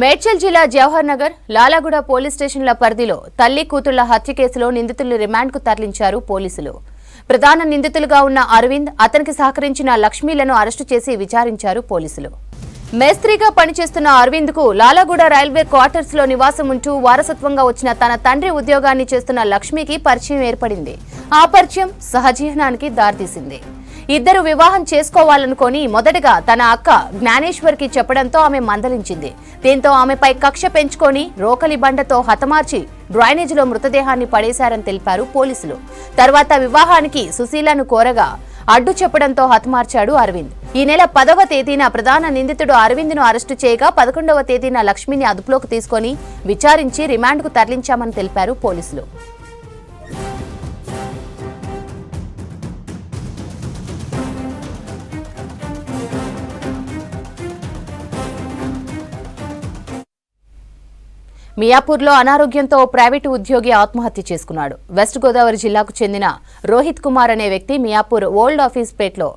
మేడ్చల్ జిల్లా జవహర్ నగర్, లాలాగూడ పోలీస్ స్టేషన్ల పరిధిలో తల్లి కూతుళ్ల హత్య కేసులో నిందితులను రిమాండ్కు తరలించారు పోలీసులు. ప్రధాన నిందితులుగా ఉన్న అరవింద్, అతనికి సహకరించిన లక్ష్మీలను అరెస్టు చేసి విచారించారు పోలీసులు. మేస్త్రీగా పనిచేస్తున్న అరవింద్కు లాలాగూడ రైల్వే క్వార్టర్స్ లో నివాసం ఉంటూ వారసత్వంగా వచ్చిన తన తండ్రి ఉద్యోగాన్ని చేస్తున్న లక్ష్మికి పరిచయం ఏర్పడింది. ఆ పరిచయం సహజీవనానికి దారితీసింది. ఇద్దరు వివాహం చేసుకోవాలనుకొని మొదటగా తన అక్క జ్ఞానేశ్వర్కి చెప్పడంతో ఆమె మందలించింది. దీంతో ఆమెపై కక్ష పెంచుకొని రోకలి బండతో హతమార్చి డ్రైనేజీలో మృతదేహాన్ని పడేశారని తెలిపారు పోలీసులు. తర్వాత వివాహానికి సుశీలను కోరగా అడ్డు చెప్పడంతో హతమార్చాడు అరవింద్. ఈ నెల 10వ తేదీన ప్రధాన నిందితుడు అరవింద్ను అరెస్టు చేయగా 11వ తేదీన లక్ష్మిని అదుపులోకి తీసుకుని విచారించి రిమాండ్కు తరలించామని తెలిపారు పోలీసులు. మియాపూర్లో అనారోగ్యంతో ప్రైవేటు ఉద్యోగి ఆత్మహత్య చేసుకున్నాడు. వెస్ట్ గోదావరి జిల్లాకు చెందిన రోహిత్ కుమార్ అనే వ్యక్తి మియాపూర్ ఓల్డ్ ఆఫీస్ పేట్లో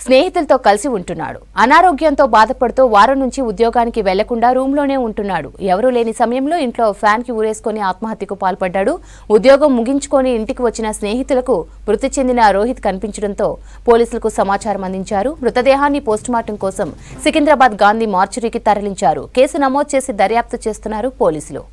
స్నేహితులతో కలిసి ఉంటున్నాడు. అనారోగ్యంతో బాధపడుతూ వారం నుంచి ఉద్యోగానికి వెళ్లకుండా రూమ్లోనే ఉంటున్నాడు. ఎవరూ లేని సమయంలో ఇంట్లో ఫ్యాన్కి ఊరేసుకుని ఆత్మహత్యకు పాల్పడ్డాడు. ఉద్యోగం ముగించుకొని ఇంటికి వచ్చిన స్నేహితులకు మృతి చెందిన రోహిత్ కనిపించడంతో పోలీసులకు సమాచారం అందించారు. మృతదేహాన్ని పోస్టుమార్టం కోసం సికింద్రాబాద్ గాంధీ మార్చురీకి తరలించారు. కేసు నమోదు చేసి దర్యాప్తు చేస్తున్నారు పోలీసులు.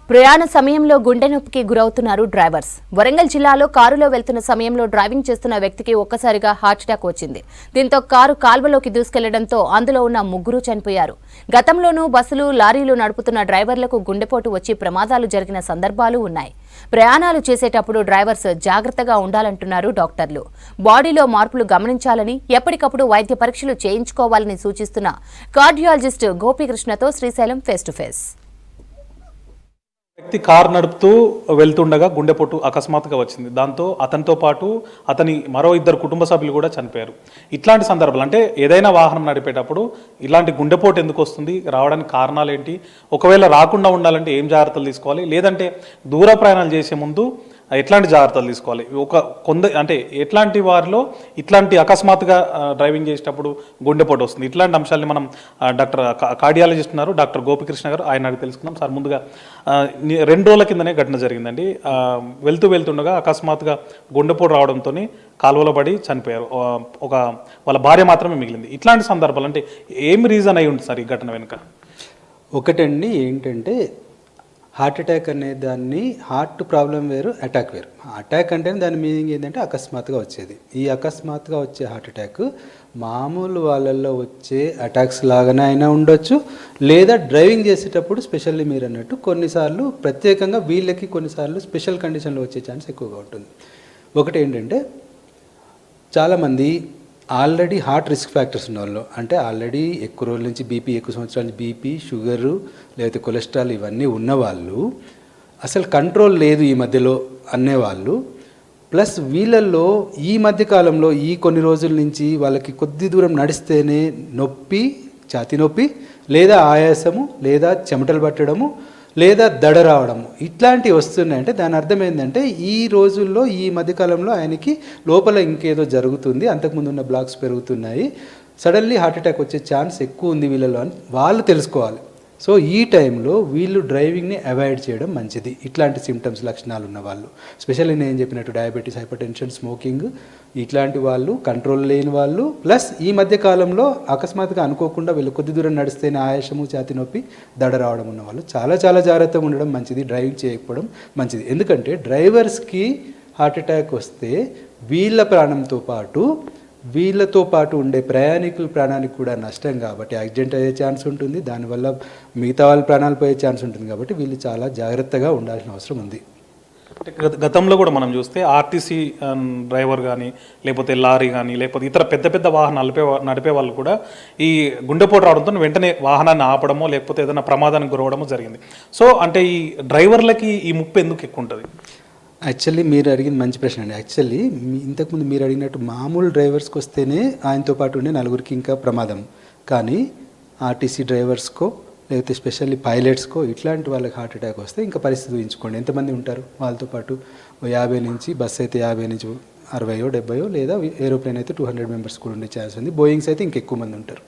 ప్రయాణ సమయంలో గుండె నొప్పికి గురవుతున్నారు డ్రైవర్స్. వరంగల్ జిల్లాలో కారులో వెళ్తున్న సమయంలో డ్రైవింగ్ చేస్తున్న వ్యక్తికి ఒక్కసారిగా హార్ట్అటాక్ వచ్చింది. దీంతో కారు కాల్వలోకి దూసుకెళ్లడంతో అందులో ఉన్న ముగ్గురు చనిపోయారు. గతంలోనూ బస్సులు, లారీలు నడుపుతున్న డ్రైవర్లకు గుండెపోటు వచ్చి ప్రమాదాలు జరిగిన సందర్భాలు ఉన్నాయి. ప్రయాణాలు చేసేటప్పుడు డ్రైవర్స్ జాగ్రత్తగా ఉండాలంటున్నారు డాక్టర్లు. బాడీలో మార్పులు గమనించాలని, ఎప్పటికప్పుడు వైద్య పరీక్షలు చేయించుకోవాలని సూచిస్తున్న కార్డియాలజిస్ట్ గోపీకృష్ణతో శ్రీశైలం ఫేస్ టు ఫేస్. వ్యక్తి కారు నడుపుతూ వెళ్తుండగా గుండెపోటు అకస్మాత్తుగా వచ్చింది. దాంతో అతనితో పాటు అతని మరో 2 కుటుంబ సభ్యులు కూడా చనిపోయారు. ఇట్లాంటి సందర్భాలు అంటే ఏదైనా వాహనం నడిపేటప్పుడు ఇలాంటి గుండెపోటు ఎందుకు వస్తుంది, రావడానికి కారణాలు ఏంటి, ఒకవేళ రాకుండా ఉండాలంటే ఏం జాగ్రత్తలు తీసుకోవాలి, లేదంటే దూర ప్రయాణాలు చేసే ముందు ఎట్లాంటి జాగ్రత్తలు తీసుకోవాలి, అంటే ఎట్లాంటి వారిలో ఇట్లాంటి అకస్మాత్తుగా డ్రైవింగ్ చేసేటప్పుడు గుండెపోటు వస్తుంది, ఇట్లాంటి అంశాలని మనం డాక్టర్ కార్డియాలజిస్ట్ ఉన్నారు డాక్టర్ గోపికృష్ణ గారు, ఆయన అడిగి తెలుసుకుందాం. సార్, ముందుగా 2 రోజుల కిందనే ఘటన జరిగిందండి. వెళ్తుండగా అకస్మాత్తుగా గుండెపోటు రావడంతో కాలువలో పడి చనిపోయారు. వాళ్ళ భార్య మాత్రమే మిగిలింది. ఇట్లాంటి సందర్భాలు అంటే ఏం రీజన్ అయి ఉంటుంది సార్ ఈ ఘటన వెనుక? ఒకటండి, ఏంటంటే హార్ట్ అటాక్ అనే దాన్ని, హార్ట్ ప్రాబ్లం వేరు, అటాక్ వేరు. అటాక్ అంటే దాని మీనింగ్ ఏంటంటే అకస్మాత్తుగా వచ్చేది. ఈ అకస్మాత్తుగా వచ్చే హార్ట్ అటాక్ మామూలు వాళ్ళల్లో వచ్చే అటాక్స్ లాగానే అయినా ఉండొచ్చు, లేదా డ్రైవింగ్ చేసేటప్పుడు స్పెషల్లీ మీరు అన్నట్టు కొన్నిసార్లు ప్రత్యేకంగా వీళ్ళకి కొన్నిసార్లు స్పెషల్ కండిషన్లో వచ్చే ఛాన్స్ ఎక్కువగా ఉంటుంది. ఒకటి ఏంటంటే చాలామంది ఆల్రెడీ హార్ట్ రిస్క్ ఫ్యాక్టర్స్ ఉన్న వాళ్ళు, అంటే ఆల్రెడీ ఎక్కువ రోజుల నుంచి బీపీ, ఎక్కువ సంవత్సరాల నుంచి బీపీ, షుగరు, లేకపోతే కొలెస్ట్రాల్ ఇవన్నీ ఉన్నవాళ్ళు, అసలు కంట్రోల్ లేదు ఈ మధ్యలో అనేవాళ్ళు, ప్లస్ వీళ్ళల్లో ఈ మధ్యకాలంలో ఈ కొన్ని రోజుల నుంచి వాళ్ళకి కొద్ది దూరం నడిస్తేనే నొప్పి, ఛాతీ నొప్పి, లేదా ఆయాసము, లేదా చెమటలు పట్టడము, లేదా దడ రావడము, ఇట్లాంటివి వస్తున్నాయంటే దాని అర్థం ఏంటంటే ఈ రోజుల్లో ఈ మధ్యకాలంలో ఆయనకి లోపల ఇంకేదో జరుగుతుంది, అంతకుముందు ఉన్న బ్లాక్స్ పెరుగుతున్నాయి, సడన్లీ హార్ట్ అటాక్ వచ్చే ఛాన్స్ ఎక్కువ ఉంది వీళ్ళలో అని వాళ్ళు తెలుసుకోవాలి. సో ఈ టైంలో వీళ్ళు డ్రైవింగ్ని అవాయిడ్ చేయడం మంచిది. ఇట్లాంటి సిమ్టమ్స్, లక్షణాలు ఉన్న వాళ్ళు, స్పెషల్లీ నేను చెప్పినట్టు డయాబెటీస్, హైపర్ టెన్షన్, స్మోకింగ్, ఇట్లాంటి వాళ్ళు, కంట్రోల్ లేని వాళ్ళు, ప్లస్ ఈ మధ్య కాలంలో అకస్మాత్తుగా అనుకోకుండా వీళ్ళు కొద్ది దూరం నడిస్తేనే ఆయాసము, ఛాతీ నొప్పి, దడ రావడం ఉన్న వాళ్ళు చాలా చాలా జాగ్రత్తగా ఉండడం మంచిది. డ్రైవింగ్ చేయకపోవడం మంచిది. ఎందుకంటే డ్రైవర్స్కి హార్ట్ అటాక్ వస్తే వీళ్ళతో పాటు ఉండే ప్రయాణికుల ప్రాణానికి కూడా నష్టం కాబట్టి యాక్సిడెంట్ అయ్యే ఛాన్స్ ఉంటుంది, దానివల్ల మిగతా వాళ్ళ ప్రాణాలు పోయే ఛాన్స్ ఉంటుంది. కాబట్టి వీళ్ళు చాలా జాగ్రత్తగా ఉండాల్సిన అవసరం ఉంది. గతంలో కూడా మనం చూస్తే ఆర్టీసీ డ్రైవర్ కానీ, లేకపోతే లారీ కానీ, లేకపోతే ఇతర పెద్ద పెద్ద వాహనాలు నడిపే వాళ్ళు కూడా ఈ గుండెపోటు రావడంతో వెంటనే వాహనాన్ని ఆపడమో లేకపోతే ఏదైనా ప్రమాదానికి గురవడమో జరిగింది. సో అంటే ఈ డ్రైవర్లకి ఈ ముప్పు ఎందుకు ఎక్కువ ఉంటుంది? యాక్చువల్లీ మీరు అడిగింది మంచి ప్రశ్న అండి. యాక్చువల్లీ ఇంతకుముందు మీరు అడిగినట్టు మామూలు డ్రైవర్స్కి వస్తేనే ఆయనతో పాటు ఉండే నలుగురికి ఇంకా ప్రమాదం, కానీ ఆర్టీసీ డ్రైవర్స్కో లేకపోతే స్పెషల్లీ పైలట్స్కో ఇట్లాంటి వాళ్ళకి హార్ట్ అటాక్ వస్తే ఇంకా పరిస్థితి ఊహించుకోండి ఎంతమంది ఉంటారు. వాళ్ళతో పాటు 50 నుంచి బస్సు అయితే 50 నుంచి 60 70 లేదా ఏరోప్లేన్ అయితే 200 మెంబర్స్ కూడా ఉండే ఛాన్స్ ఉంది. బోయింగ్స్ అయితే ఇంకెక్కువ మంది ఉంటారు.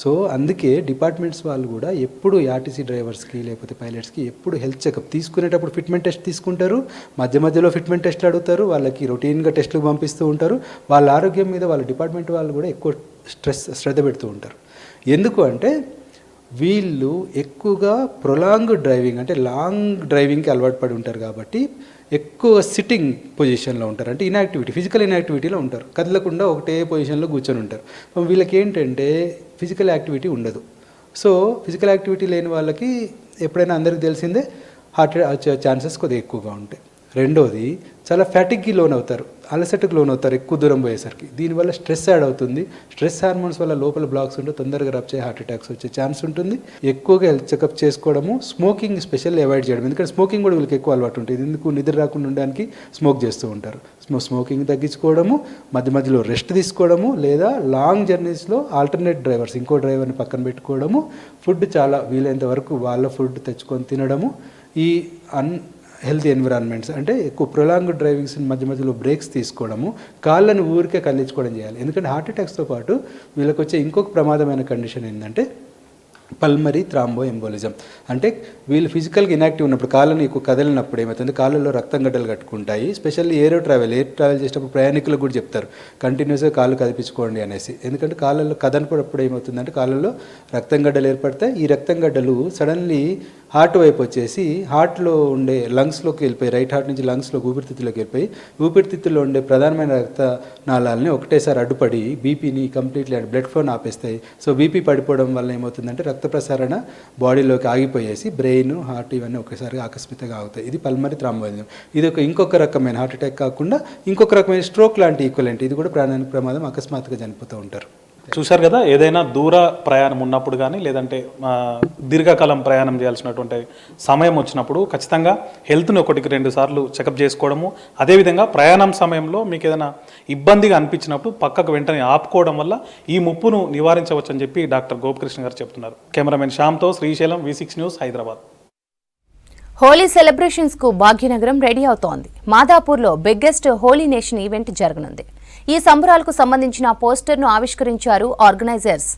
సో అందుకే డిపార్ట్మెంట్స్ వాళ్ళు కూడా ఎప్పుడు ఆర్టీసీ డ్రైవర్స్కి లేకపోతే పైలట్స్కి ఎప్పుడు హెల్త్ చెకప్ తీసుకునేటప్పుడు ఫిట్మెంట్ టెస్ట్ తీసుకుంటారు, మధ్యలో ఫిట్మెంట్ టెస్ట్లు అడుగుతారు, వాళ్ళకి రొటీన్గా టెస్టులు పంపిస్తూ ఉంటారు. వాళ్ళ ఆరోగ్యం మీద వాళ్ళ డిపార్ట్మెంట్ వాళ్ళు కూడా ఎక్కువ శ్రద్ధ పెడుతూ ఉంటారు. ఎందుకు అంటే వీళ్ళు ఎక్కువగా ప్రొలాంగ్ డ్రైవింగ్ అంటే లాంగ్ డ్రైవింగ్కి అలవాటు పడి ఉంటారు కాబట్టి ఎక్కువ సిట్టింగ్ పొజిషన్లో ఉంటారు. అంటే ఇన్యాక్టివిటీ, ఫిజికల్ ఇన్యాక్టివిటీలో ఉంటారు, కదలకుండా ఒకటే పొజిషన్లో కూర్చొని ఉంటారు. వీళ్ళకి ఏంటంటే ఫిజికల్ యాక్టివిటీ ఉండదు. సో ఫిజికల్ యాక్టివిటీ లేని వాళ్ళకి ఎప్పుడైనా అందరికీ తెలిసిందే హార్ట్ వచ్చే ఛాన్సెస్ కొద్దిగా ఎక్కువగా ఉంటాయి. రెండోది చాలా ఫ్యాటిక్కి లోన్ అవుతారు, అలసటకు లోన్ అవుతారు ఎక్కువ దూరం పోయేసరికి. దీనివల్ల స్ట్రెస్ యాడ్ అవుతుంది. స్ట్రెస్ హార్మోన్స్ వల్ల లోపల బ్లాక్స్ ఉంటే తొందరగా రప్చే హార్ట్ అటాక్స్ వచ్చే ఛాన్స్ ఉంటుంది. ఎక్కువగా హెల్త్ చెకప్ చేసుకోవడము, స్మోకింగ్ స్పెషల్లీ అవాయిడ్ చేయడం. ఎందుకంటే స్మోకింగ్ కూడా వీళ్ళకి ఎక్కువ అలవాటు ఉంటుంది. ఎందుకు నిద్ర రాకుండా ఉండడానికి స్మోక్ చేస్తూ ఉంటారు. స్మోకింగ్ తగ్గించుకోవడము, మధ్యలో రెస్ట్ తీసుకోవడము, లేదా లాంగ్ జర్నీస్లో ఆల్టర్నేట్ డ్రైవర్స్ ఇంకో డ్రైవర్ని పక్కన పెట్టుకోవడము, ఫుడ్ చాలా వీలైనంత వరకు వాళ్ళ ఫుడ్ తెచ్చుకొని తినడము, ఈ హెల్తీ ఎన్విరాన్మెంట్స్ అంటే ఎక్కువ ప్రొలాంగ్ డ్రైవింగ్స్ మధ్యలో బ్రేక్స్ తీసుకోవడము, కాళ్ళని ఊరికే కదిలించుకోవడం చేయాలి. ఎందుకంటే హార్ట్ అటాక్స్తో పాటు వీళ్ళకి వచ్చే ఇంకొక ప్రమాదమైన కండిషన్ ఏంటంటే పల్మరీ థ్రాంబో ఎంబోలిజం. అంటే వీళ్ళు ఫిజికల్గా ఇన్యాక్టివ్ ఉన్నప్పుడు కాళ్ళని ఎక్కువ కదిలినప్పుడు ఏమవుతుంది, కాళ్ళలో రక్తం గడ్డలు కట్టుకుంటాయి. స్పెషల్లీ ఎయిర్ ట్రావెల్ చేసేటప్పుడు ప్రయాణికులకు కూడా చెప్తారు కంటిన్యూస్గా కాళ్ళు కదిపించుకోండి అనేసి. ఎందుకంటే కాళ్ళల్లో కదనపడప్పుడు ఏమవుతుందంటే కాళ్ళలో రక్తం గడ్డలు ఏర్పడతాయి. ఈ రక్తం గడ్డలు సడన్లీ హార్ట్ వైపు వచ్చేసి హార్ట్లో ఉండే లంగ్స్లోకి వెళ్ళిపోయి, రైట్ హార్ట్ నుంచి లంగ్స్లోకి ఊపిరితిత్తులోకి వెళ్ళిపోయి ఊపిరితిత్తుల్లో ఉండే ప్రధానమైన రక్త నాళాలని ఒకటేసారి అడ్డుపడి బీపీని కంప్లీట్లీ బ్లడ్ ఫ్లోని ఆపేస్తాయి. సో బీపీ పడిపోవడం వల్ల ఏమవుతుందంటే రక్త ప్రసారణ బాడీలోకి ఆగిపోయేసి బ్రెయిన్, హార్ట్ ఇవన్నీ ఒకేసారి ఆకస్మికంగా ఆగుతాయి. ఇది పల్మరీ థ్రాంబోలిజం. ఇది ఇంకొక రకమైన హార్ట్ అటాక్ కాకుండా ఇంకొక రకమైన స్ట్రోక్ లాంటి ఈక్వలెంట్. ఇది కూడా ప్రాణానికి ప్రమాదం, అకస్మాత్తుగా చనిపోతూ ఉంటారు. చూశారు కదా, ఏదైనా దూర ప్రయాణం ఉన్నప్పుడు కానీ లేదంటే దీర్ఘకాలం ప్రయాణం చేయాల్సినటువంటి సమయం వచ్చినప్పుడు ఖచ్చితంగా హెల్త్ని 1-2 సార్లు చెకప్ చేసుకోవడము, అదేవిధంగా ప్రయాణం సమయంలో మీకు ఏదైనా ఇబ్బందిగా అనిపించినప్పుడు పక్కకు వెంటనే ఆపుకోవడం వల్ల ఈ ముప్పును నివారించవచ్చని చెప్పి డాక్టర్ గోపకృష్ణ గారు చెప్తున్నారు. కెమెరామెన్ శ్యామ్తో Srisailam, V6 news, Hyderabad. Holi celebrations కు భాగ్యనగరం రెడీ అవుతోంది. మాదాపూర్లో బిగ్గెస్ట్ హోలీ నేషన్ ఈవెంట్ జరగనుంది. ఈ సంబరాలకు సంబంధించిన పోస్టర్ను ఆవిష్కరించారు ఆర్గనైజర్స్.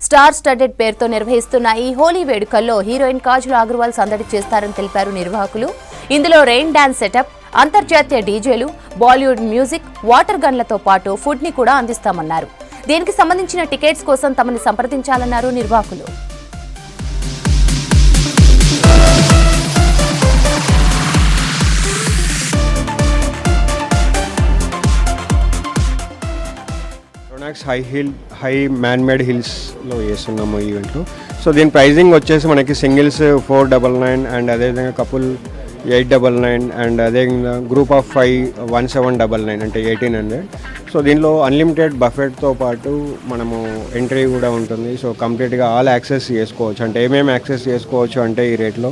స్టార్ స్టడెడ్ పేరుతో నిర్వహిస్తున్న ఈ హోలీ వేడుకల్లో హీరోయిన్ కాజల్ అగర్వాల్ సందడి చేస్తారని తెలిపారు నిర్వాహకులు. ఇందులో రెయిన్ డాన్స్ సెటప్, అంతర్జాతీయ డీజేలు, బాలీవుడ్ మ్యూజిక్, వాటర్ గన్లతో పాటు ఫుడ్ ని కూడా అందిస్తామన్నారు. దీనికి సంబంధించిన టికెట్స్ కోసం తమని సంప్రదించాలన్నారు నిర్వాహకులు. హై మ్యాన్-మేడ్ హిల్స్లో చేస్తున్నాము ఈవెంట్లో. సో దీని ప్రైజింగ్ వచ్చేసి మనకి సింగిల్స్ 499 అండ్ అదేవిధంగా కపుల్ 899 అండ్ అదేవిధంగా గ్రూప్ ఆఫ్ 5 1799 అంటే 1800. సో దీనిలో అన్లిమిటెడ్ బఫెట్తో పాటు మనము ఎంట్రీ కూడా ఉంటుంది. సో కంప్లీట్గా ఆల్ యాక్సెస్ చేసుకోవచ్చు. అంటే ఏమేమి యాక్సెస్ చేసుకోవచ్చు అంటే ఈ రేట్లో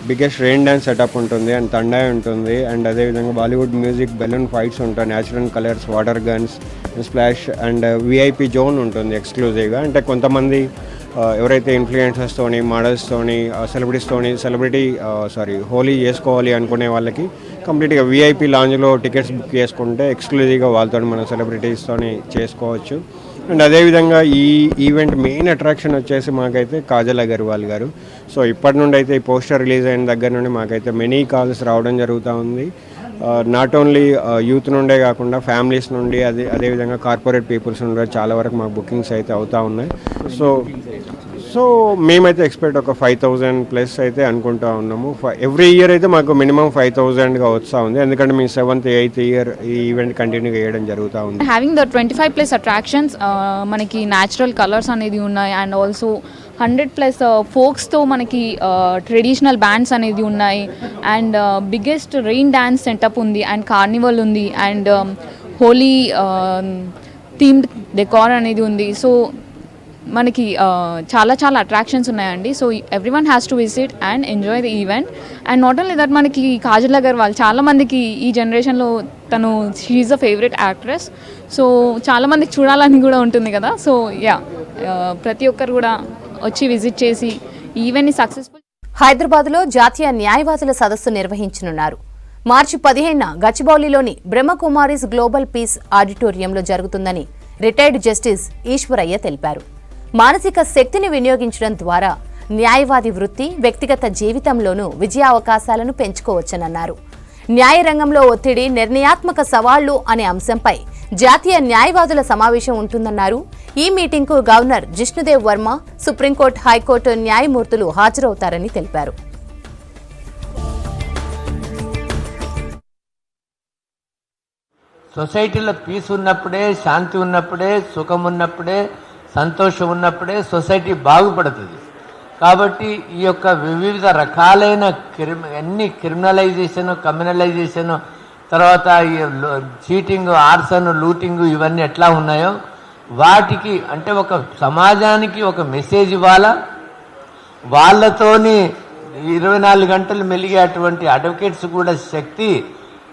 బిగ్గెస్ట్ రెయిన్ డ్యాన్స్ సెటప్ ఉంటుంది అండ్ తండాయి ఉంటుంది అండ్ అదేవిధంగా బాలీవుడ్ మ్యూజిక్, బెలూన్ ఫైట్స్ ఉంటాయి, natural colours, water guns, splash and VIP zone ఉంటుంది ఎక్స్క్లూజివ్గా. అంటే కొంతమంది ఎవరైతే ఇన్ఫ్లుయెన్సర్స్తోని, మోడల్స్తోని, హోలీ చేసుకోవాలి అనుకునే వాళ్ళకి కంప్లీట్గా విఐపి లాంజ్లో టికెట్స్ బుక్ చేసుకుంటే ఎక్స్క్లూజివ్గా వాళ్ళతో మన సెలబ్రిటీస్తోని చేసుకోవచ్చు. అండ్ అదేవిధంగా ఈ ఈవెంట్ మెయిన్ అట్రాక్షన్ వచ్చేసి మాకైతే కాజల్ అగర్వాల్ గారు. సో ఇప్పటి నుండి అయితే ఈ పోస్టర్ రిలీజ్ అయిన దగ్గర నుండి మాకైతే మెనీ కాల్స్ రావడం జరుగుతూ ఉంది. నాట్ ఓన్లీ యూత్ నుండే కాకుండా ఫ్యామిలీస్ నుండి అదేవిధంగా కార్పొరేట్ పీపుల్స్ నుండి చాలా వరకు మాకు బుకింగ్స్ అయితే అవుతూ ఉన్నాయి. సో మేమైతే ఎక్స్పెక్ట్ ఒక 5,000+ అయితే అనుకుంటా ఉన్నాము. ఎవ్రీ ఇయర్ అయితే మాకు మినిమం 5,000గా వస్తూ ఉంది. ఎందుకంటే మేము 7th, 8th ఇయర్ ఈ ఈవెంట్ కంటిన్యూ చేయడం జరుగుతూ ఉంది. హ్యావింగ్ ద 25+ అట్రాక్షన్స్, మనకి న్యాచురల్ కలర్స్ అనేది ఉన్నాయి అండ్ ఆల్సో 100+ ఫోక్స్తో మనకి ట్రెడిషనల్ బ్యాండ్స్ అనేది ఉన్నాయి and biggest rain dance setup ఉంది అండ్ కార్నివల్ ఉంది అండ్ హోలీ థీమ్డ్ డెకార్ అనేది ఉంది. సో మనకి చాలా అట్రాక్షన్స్ ఉన్నాయండి. So everyone has to visit and enjoy the event. And not only that, మనకి కాజల్ అగర్వాల్ చాలామందికి ఈ జనరేషన్లో తను she a favourite actress. So చాలామందికి చూడాలని కూడా ఉంటుంది కదా. సో ప్రతి ఒక్కరు కూడా వచ్చి విజిట్ చేసి ఈవెంట్ని సక్సెస్ఫుల్. హైదరాబాద్లో జాతీయ న్యాయవాదుల సదస్సు నిర్వహించనున్నారు. మార్చి 15న గచ్చిబౌలిలోని బ్రహ్మకుమారీస్ గ్లోబల్ పీస్ ఆడిటోరియంలో జరుగుతుందని రిటైర్డ్ జస్టిస్ ఈశ్వరయ్య తెలిపారు. మానసిక శక్తిని వినియోగించడం ద్వారా న్యాయవాది వృత్తి, వ్యక్తిగత జీవితంలోనూ విజయావకాశాలను పెంచుకోవచ్చనన్నారు. న్యాయ రంగంలో ఒత్తిడి, నిర్ణయాత్మక సవాళ్లు అనే అంశంపై జాతీయ న్యాయవాదుల సమావేశం ఉంటుందన్నారు. ఈ మీటింగ్కు governor Jishnudev Varma, supreme court, high court న్యాయమూర్తులు హాజరవుతారని తెలిపారు. సొసైటీలో పీస్ ఉన్నప్పుడే, శాంతి ఉన్నప్పుడే, సుఖం ఉన్నప్పుడే, సంతోషం ఉన్నప్పుడే సొసైటీ బాగుపడుతుంది. కాబట్టి ఈ యొక్క వివిధ రకాలైన అన్ని క్రిమినలైజేషన్, కమ్యూనలైజేషన్, తర్వాత ఈ చీటింగ్, ఆర్సన్, లూటింగ్ ఇవన్నీ ఎట్లా ఉన్నాయో వాటికి అంటే ఒక సమాజానికి ఒక మెసేజ్ ఇవ్వాలా, వాళ్ళతోని 24 గంటలు మెలిగేటువంటి అడ్వకేట్స్ కూడా శక్తి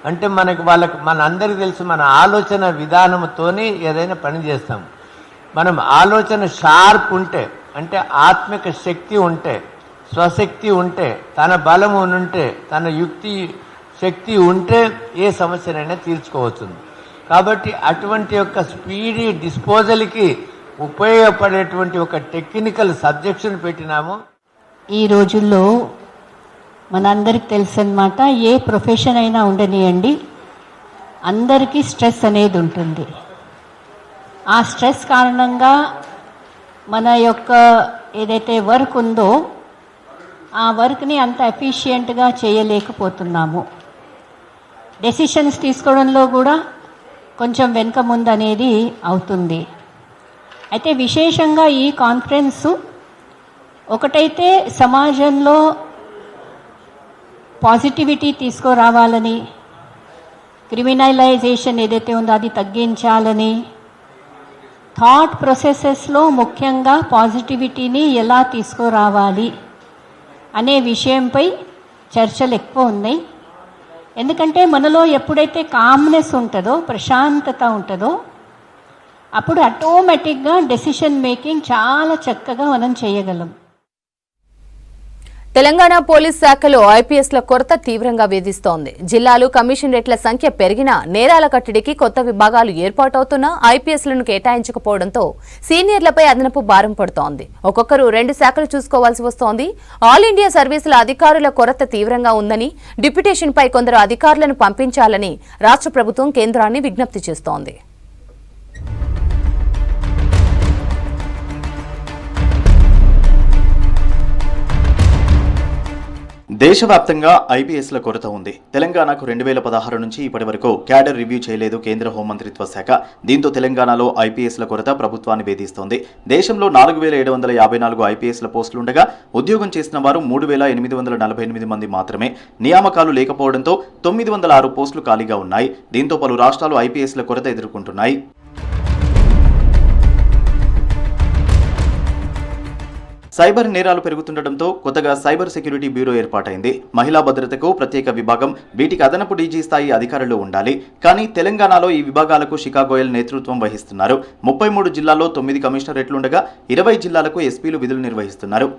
అంటే వాళ్ళకి మన అందరికీ తెలుసు, మన ఆలోచన విధానంతోనే ఏదైనా పని చేస్తాం. మనం ఆలోచన షార్ప్ ఉంటే, అంటే ఆత్మిక శక్తి ఉంటే, స్వశక్తి ఉంటే, తన బలము ఉంటే, తన యుక్తి శక్తి ఉంటే ఏ సమస్యనైనా తీర్చుకోవచ్చు. కాబట్టి అటువంటి యొక్క స్పీడీ డిస్పోజల్కి ఉపయోగపడేటువంటి ఒక టెక్నికల్ సబ్జెక్ట్ని పెట్టినాము. ఈ రోజుల్లో మనందరికి తెలుసు అన్నమాట, ఏ ప్రొఫెషన్ అయినా ఉండనియండి, అందరికీ స్ట్రెస్ అనేది ఉంటుంది. ఆ స్ట్రెస్ కారణంగా మన యొక్క ఏదైతే వర్క్ ఉందో ఆ వర్క్ని అంత ఎఫిషియెంట్గా చేయలేకపోతున్నాము. డెసిషన్స్ తీసుకోవడంలో కూడా కొంచెం వెనుక ముందు అనేది అవుతుంది. అయితే విశేషంగా ఈ కాన్ఫరెన్సు ఒకటైతే సమాజంలో పాజిటివిటీ తీసుకురావాలని, క్రిమినలైజేషన్ ఏదైతే ఉందో అది తగ్గించాలని, థాట్ ప్రాసెసెస్లో ముఖ్యంగా పాజిటివిటీని ఎలా తీసుకురావాలి అనే విషయంపై చర్చలు ఎక్కువ ఉన్నాయి. ఎందుకంటే మనలో ఎప్పుడైతే కామ్నెస్ ఉంటుందో, ప్రశాంతత ఉంటుందో, అప్పుడు ఆటోమేటిక్గా డెసిషన్ మేకింగ్ చాలా చక్కగా మనం చేయగలం. తెలంగాణ పోలీస్ శాఖలో ఐపీఎస్ల కొరత తీవ్రంగా వేధిస్తోంది. జిల్లాలు, కమిషనరేట్ల సంఖ్య పెరిగినా నేరాల కట్టడికి కొత్త విభాగాలు ఏర్పాటవుతున్నా ఐపీఎస్లను కేటాయించకపోవడంతో సీనియర్లపై అదనపు భారం పడుతోంది. ఒక్కొక్కరు 2 శాఖలు చూసుకోవాల్సి వస్తోంది. ఆల్ ఇండియా సర్వీసుల అధికారుల కొరత తీవ్రంగా ఉందని, డిప్యుటేషన్పై కొందరు అధికారులను పంపించాలని రాష్ట్ర ప్రభుత్వం కేంద్రాన్ని విజ్ఞప్తి చేస్తోంది. దేశవ్యాప్తంగా ఐపీఎస్ల కొరత ఉంది. తెలంగాణకు 2016 నుంచి ఇప్పటి వరకు క్యాడర్ రివ్యూ చేయలేదు కేంద్ర హోంమంత్రిత్వ శాఖ. దీంతో తెలంగాణలో ఐపీఎస్ల కొరత ప్రభుత్వాన్ని వేధిస్తోంది. దేశంలో 4754 ఐపీఎస్ల పోస్టులుండగా ఉద్యోగం చేసిన వారు 3848 మంది మాత్రమే. నియామకాలు లేకపోవడంతో 906 పోస్టులు ఖాళీగా ఉన్నాయి. దీంతో పలు రాష్ట్రాలు ఐపీఎస్ల కొరత ఎదుర్కొంటున్నాయి. సైబర్ నేరాలు పెరుగుతుండటంతో కొత్తగా సైబర్ సెక్యూరిటీ బ్యూరో ఏర్పాటైంది. మహిళా భద్రతకు ప్రత్యేక విభాగం, వీటికి అదనపు డీజీ స్థాయి అధికారులు ఉండాలి. కానీ తెలంగాణలో ఈ విభాగాలకు శిఖా గోయల్ నేతృత్వం వహిస్తున్నారు. 33 జిల్లాల్లో 9 కమిషనరేట్లుండగా 20 జిల్లాలకు ఎస్పీలు విధులు నిర్వహిస్తున్నారు.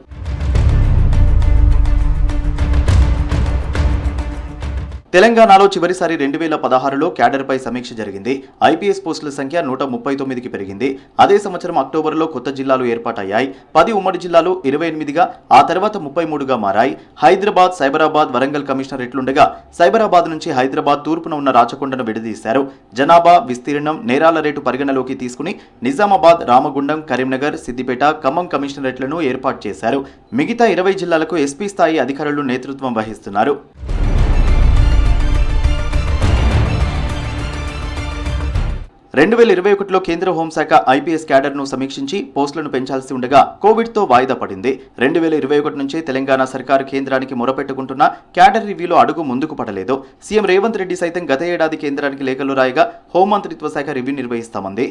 తెలంగాణలో చివరిసారి 2016లో క్యాడర్పై సమీక్ష జరిగింది. ఐపీఎస్ పోస్టుల సంఖ్య 139కి పెరిగింది. అదే సంవత్సరం అక్టోబర్లో కొత్త జిల్లాలు ఏర్పాటయ్యాయి. 10 ఉమ్మడి జిల్లాలు 28గా, ఆ తర్వాత 33గా మారాయి. హైదరాబాద్, సైబరాబాద్, వరంగల్ కమిషనరేట్లుండగా సైబరాబాద్ నుంచి హైదరాబాద్ తూర్పున ఉన్న రాచకొండను విడదీశారు. జనాభా, విస్తీర్ణం, నేరాల రేటు పరిగణలోకి తీసుకుని నిజామాబాద్, రామగుండం, కరీంనగర్, సిద్దిపేట, ఖమ్మం కమిషనరేట్లను ఏర్పాటు చేశారు. మిగతా 20 జిల్లాలకు ఎస్పీ స్థాయి అధికారులు నేతృత్వం వహిస్తున్నారు. 2021లో కేంద్ర హోంశాఖ ఐపీఎస్ క్యాడర్ను సమీక్షించి పోస్టులను పెంచాల్సి ఉండగా కోవిడ్తో వాయిదా పడింది. 2021 నుంచే తెలంగాణ సర్కారు కేంద్రానికి మొరపెట్టుకుంటున్న క్యాడర్ రివ్యూలో అడుగు ముందుకు పడలేదు. సీఎం రేవంత్ రెడ్డి సైతం గత ఏడాది కేంద్రానికి లేఖలు రాయగా హోంమంత్రిత్వ శాఖ రివ్యూ నిర్వహిస్తామంది.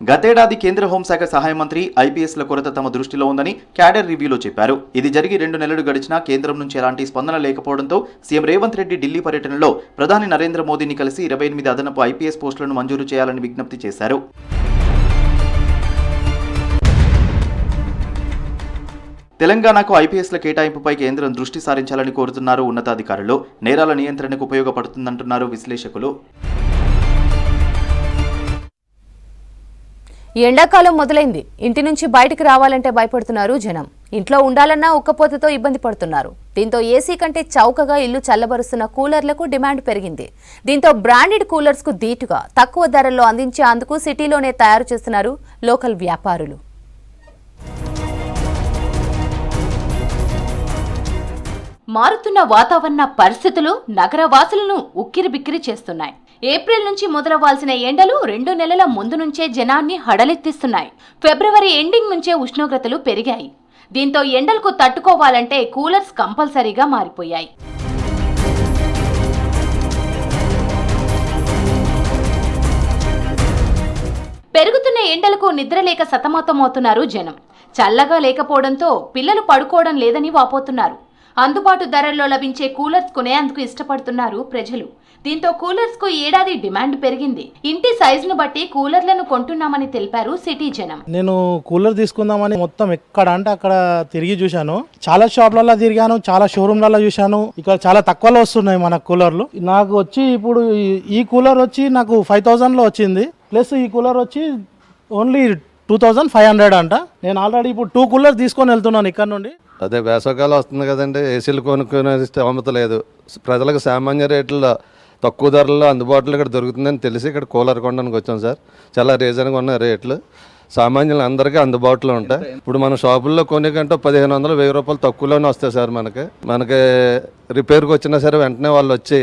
గతేడాది కేంద్ర హోంశాఖ సహాయ మంత్రి ఐపీఎస్ల కొరత తమ దృష్టిలో ఉందని క్యాడర్ రివ్యూలో చెప్పారు. ఇది జరిగి 2 నెలలు గడిచినా కేంద్రం నుంచి ఎలాంటి స్పందన లేకపోవడంతో సీఎం రేవంత్ రెడ్డి ఢిల్లీ పర్యటనలో ప్రధాని నరేంద్ర మోదీని కలిసి 28 అదనపు ఐపీఎస్ పోస్టులను మంజూరు చేయాలని విజ్ఞప్తి చేశారు. తెలంగాణకు ఐపీఎస్ల కేటాయింపుపై కేంద్రం దృష్టి సారించాలని కోరుతున్నారు ఉన్నతాధికారులు. నేరాల నియంత్రణకు ఉపయోగపడుతుందంటున్నారు విశ్లేషకులు. ఎండాకాలం మొదలైంది. ఇంటి నుంచి బయటకు రావాలంటే భయపడుతున్నారు జనం. ఇంట్లో ఉండాలన్నా ఉక్కపోతతో ఇబ్బంది పడుతున్నారు. దీంతో ఏసీ కంటే చౌకగా ఇల్లు చల్లబరుస్తున్న కూలర్లకు డిమాండ్ పెరిగింది. దీంతో బ్రాండెడ్ కూలర్స్ కు దీటుగా తక్కువ ధరల్లో అందించేందుకు సిటీలోనే తయారు చేస్తున్నారు లోకల్ వ్యాపారులు. మారుతున్న వాతావరణ పరిస్థితులు నగరవాసులను ఉక్కిరిబిక్కిరి చేస్తున్నాయి. ఏప్రిల్ నుంచి మొదలవ్వాల్సిన ఎండలు 2 నెలల ముందు నుంచే జనాన్ని హడలెత్తిస్తున్నాయి. ఫిబ్రవరి ఎండింగ్ నుంచే ఉష్ణోగ్రతలు పెరిగాయి. దీంతో ఎండలకు తట్టుకోవాలంటే కూలర్స్ కంపల్సరీగా మారిపోయాయి. పెరుగుతున్న ఎండలకు నిద్రలేక సతమతమవుతున్నారు జనం. చల్లగా లేకపోవడంతో పిల్లలు పడుకోవడం లేదని వాపోతున్నారు. అందుబాటు ధరల్లో లభించే కూలర్స్ కొనేందుకు ఇష్టపడుతున్నారు ప్రజలు. దీంతో కూలర్స్ కు ఏడాది డిమాండ్ పెరిగింది. ఇంటి సైజును బట్టి కూలర్లను కొంటున్నామని తెలిపారు సిటీ జనం. నేను కూలర్ తీసుకుందామని మొత్తం ఎక్కడ అంటే అక్కడ తిరిగి చూశాను. చాలా షాప్లలో తిరిగాను, చాలా షోరూమ్లలో చూశాను. ఇక్కడ చాలా తక్కువలో వస్తున్నాయి మన కూలర్లు. నాకు వచ్చి ఇప్పుడు ఈ కూలర్ వచ్చి నాకు 5000లో వచ్చింది. ప్లస్ ఈ కూలర్ వచ్చి ఓన్లీ 2500 అంట. నేను ఆల్రెడీ ఇప్పుడు 2 కూలర్ తీసుకొని వెళ్తున్నాను ఇక్కడ నుండి. అదే వేసవకాలం వస్తుంది కదండి, ఏసీలు కొనుక్కునే స్తోమత లేదు. ప్రజలకు సామాన్య రేట్లలో తక్కువ ధరల్లో అందుబాటులో ఇక్కడ దొరుకుతుందని తెలిసి ఇక్కడ కూలర్ కొనడానికి వచ్చాం సార్. చాలా రీజన్గా ఉన్న రేట్లు సామాన్యులు అందరికీ అందుబాటులో ఉంటాయి. ఇప్పుడు మన షాపుల్లో కొనే కంటే 1500 1000 రూపాయలు తక్కువలోనే వస్తాయి సార్. మనకి రిపేర్కి వచ్చినా సరే వెంటనే వాళ్ళు వచ్చి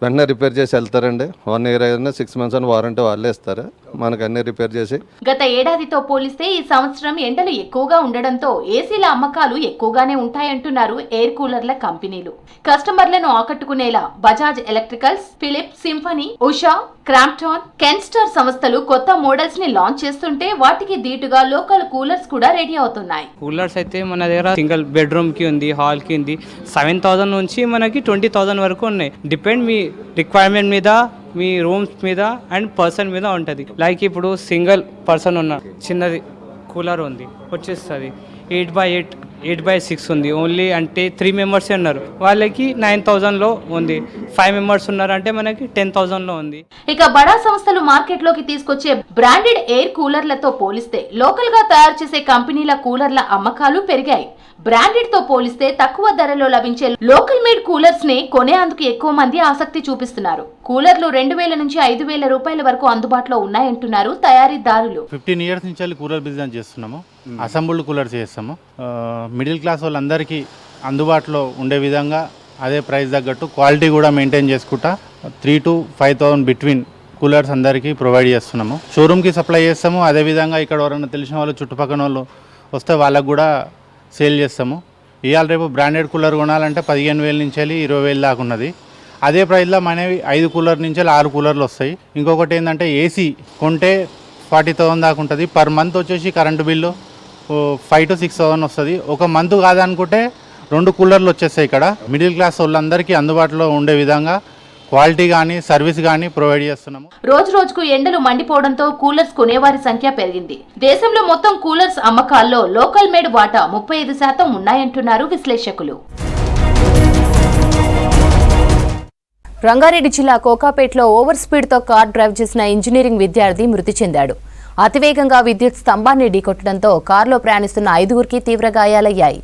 వెంటనే రిపేర్ చేసి వెళ్తారండి. 1 ఇయర్ అయినా 6 months అని వారంటీ వాళ్ళే ఇస్తారు. మనకు అన్ని రిపేర్ చేసి. గత ఏడాదితో పోలిస్తే ఈ సంవత్సరం ఎండలు ఎక్కువగా ఉండడంతో ఏసీల అమ్మకాలు ఎక్కువగానే ఉంటాయంటున్నారు ఎయిర్ కూలర్ల కంపెనీలు. కస్టమర్లను ఆకట్టుకునేలా Bajaj Electricals, Philips, Symphony, Usha, Crompton, Kenstar సంస్థలు కొత్త మోడల్స్ ని లాంచ్ చేస్తుంటే వాటికి దీటుగా లోకల్ కూలర్స్ కూడా రెడీ అవుతున్నాయి. కూలర్స్ అయితే మన దగ్గర సింగిల్ బెడ్రూమ్ కి ఉంది, హాల్ కి ఉంది. 7000 నుంచి మనకి 20,000 వరకు ఉన్నాయి. డిపెండ్ మీ రిక్వైర్మెంట్ మీద, మీ రూమ్స్ మీద అండ్ పర్సన్ మీద ఉంటుంది. లైక్ ఇప్పుడు సింగిల్ పర్సన్ ఉన్నాడు, చిన్నది కూలర్ ఉంది, వచ్చేస్తుంది 8x8, 8x6 ఉంది. ఓన్లీ అంటే 3 members ఉన్నారు, వాళ్ళకి 9000లో ఉంది. 5 members ఉన్నారంటే మనకి 10,000లో ఉంది. ఇక బడా సంస్థలు మార్కెట్ లోకి తీసుకొచ్చే బ్రాండెడ్ ఎయిర్ కూలర్లతో పోలిస్తే లోకల్ గా తయారు చేసే కంపెనీల కూలర్ల అమ్మకాలు పెరిగాయి. బ్రాండెడ్ తో పోలిస్తే తక్కువ ధరలో లభించే లోకల్ మేడ్ కూలర్స్ ని కొనేందుకు ఎక్కువ మంది ఆసక్తి చూపిస్తున్నారు. కూలర్లు 2000 నుంచి 5000 రూపాయల వరకు అందుబాటులో ఉన్నాయంటున్నారు తయారీదారులు. 15 years నుంచి కూలర్ బిజినెస్ చేస్తున్నాము. అసెంబుల్డ్ కూలర్స్ చేస్తాము. మిడిల్ క్లాస్ వాళ్ళందరికీ అందుబాటులో ఉండే విధంగా అదే ప్రైస్ తగ్గట్టు క్వాలిటీ కూడా మెయింటైన్ చేసుకుంటా 3,000 to 5,000 బిట్వీన్ కూలర్స్ అందరికీ ప్రొవైడ్ చేస్తున్నాము. షోరూమ్కి సప్లై చేస్తాము. అదేవిధంగా ఇక్కడ ఎవరైనా తెలిసిన వాళ్ళు చుట్టుపక్కల వాళ్ళు వస్తే వాళ్ళకు కూడా సేల్ చేస్తాము. ఇవాళ రేపు బ్రాండెడ్ కూలర్ కొనాలంటే 15,000 నుంచి 20,000 దాకా ఉన్నది. అదే ప్రైస్లో మనవి 5 కూలర్ నుంచి 6 కూలర్లు వస్తాయి. ఇంకొకటి ఏంటంటే ఏసీ కొంటే 40,000 దాకా ఉంటుంది. పర్ మంత్ వచ్చేసి కరెంటు బిల్లు 5,000 to 6,000 వస్తుంది. ఒక మంత్ కాదనుకుంటే 2 కూలర్లు వచ్చేస్తాయి. ఇక్కడ మిడిల్ క్లాస్ వాళ్ళందరికీ అందుబాటులో ఉండే విధంగా క్వాలిటీ కానీ సర్వీస్ కానీ ప్రొవైడ్ చేస్తున్నాము. రోజు రోజుకు ఎండలు మండిపోవడంతో కూలర్స్ కొనేవారి సంఖ్య పెరిగింది. దేశంలో మొత్తం కూలర్స్ అమ్మకాల్లో లోకల్ మేడ్ వాటా 35% ఉన్నాయంటున్నారు విశ్లేషకులు. రంగారెడ్డి జిల్లా కోకాపేటలో ఓవర్ స్పీడ్తో కార్ డ్రైవ్ చేసిన ఇంజనీరింగ్ విద్యార్థి మృతి చెందాడు. అతివేగంగా విద్యుత్ స్తంభాన్ని ఢీకొట్టడంతో కారులో ప్రయాణిస్తున్న 5గురికి తీవ్ర గాయాలయ్యాయి.